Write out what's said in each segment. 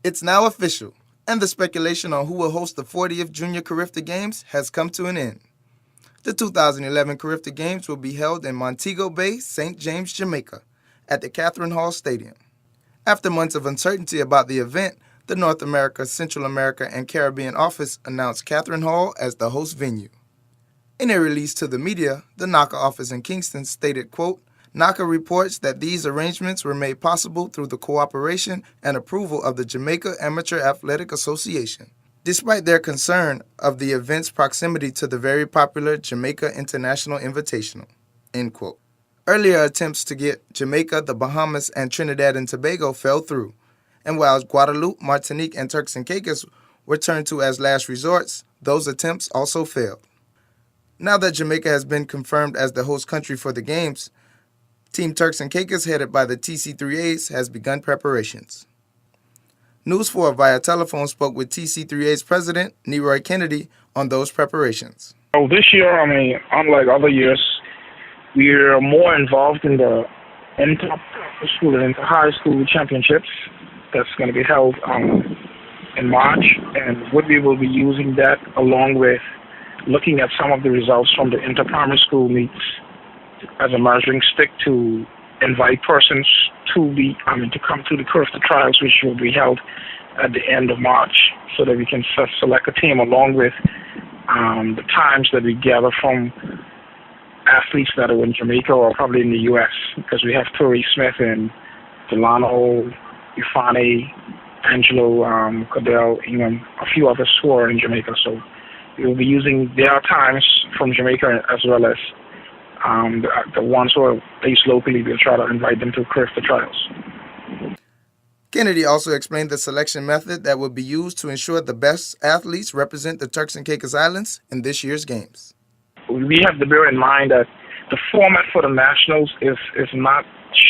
It's now official, and the speculation on who will host the 40th Junior Carifta Games has come to an end. The 2011 Carifta Games will be held in Montego Bay, St. James, Jamaica, at the Catherine Hall Stadium. After months of uncertainty about the event, the North America, Central America, and Caribbean office announced Catherine Hall as the host venue. In a release to the media, the NACA office in Kingston stated, quote, NACA reports that these arrangements were made possible through the cooperation and approval of the Jamaica Amateur Athletic Association, despite their concern of the event's proximity to the very popular Jamaica International Invitational, end quote. Earlier attempts to get Jamaica, the Bahamas, and Trinidad and Tobago fell through, and while Guadeloupe, Martinique, and Turks and Caicos were turned to as last resorts, those attempts also failed. Now that Jamaica has been confirmed as the host country for the Games, Team Turks and Caicos, headed by the TC3As, has begun preparations. News 4 via telephone spoke with TC3A's president, Neroy Kennedy, on those preparations. So this year, unlike other years, we're more involved in the inter-school and inter-high school championships that's going to be held in March, and we will be using that along with looking at some of the results from the inter-primary school meets as a measuring stick to invite persons to come to the Carifta trials, which will be held at the end of March, so that we can select a team along with the times that we gather from athletes that are in Jamaica or probably in the U.S., because we have Torrey Smith and Delano, Ufane, Angelo, Cadell, Ingham, a few others who are in Jamaica. So we will be using their times from Jamaica as well as the ones who are based locally. We'll try to invite them to Carifta trials. Kennedy also explained the selection method that will be used to ensure the best athletes represent the Turks and Caicos Islands in this year's games. We have to bear in mind that the format for the Nationals is not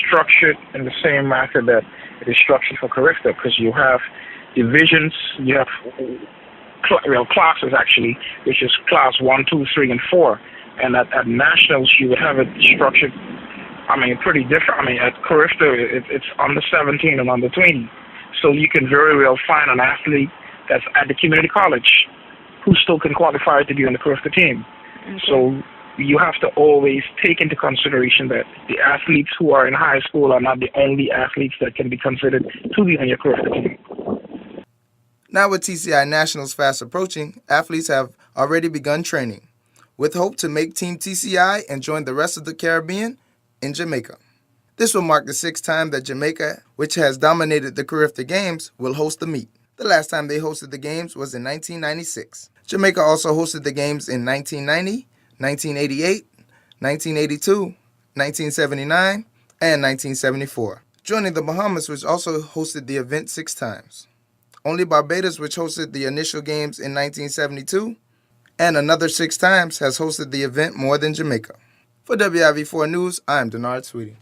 structured in the same method that it is structured for Carifta, because you have divisions, you have classes actually, which is class 1, 2, 3, and 4. And at Nationals, you would have it structured, pretty different. At Carifta, it's under 17 and under 20. So you can very well find an athlete that's at the community college who still can qualify to be on the Carifta team. Okay. So you have to always take into consideration that the athletes who are in high school are not the only athletes that can be considered to be on your Carifta team. Now with TCI Nationals fast approaching, athletes have already begun training, with hope to make Team TCI and join the rest of the Caribbean in Jamaica. This will mark the 6th time that Jamaica, which has dominated the Carifta Games, will host the meet. The last time they hosted the Games was in 1996. Jamaica also hosted the Games in 1990, 1988, 1982, 1979, and 1974, joining the Bahamas, which also hosted the event 6 times. Only Barbados, which hosted the initial Games in 1972, and another 6 times, has hosted the event more than Jamaica. For WIV4 News, I'm Denard Sweeting.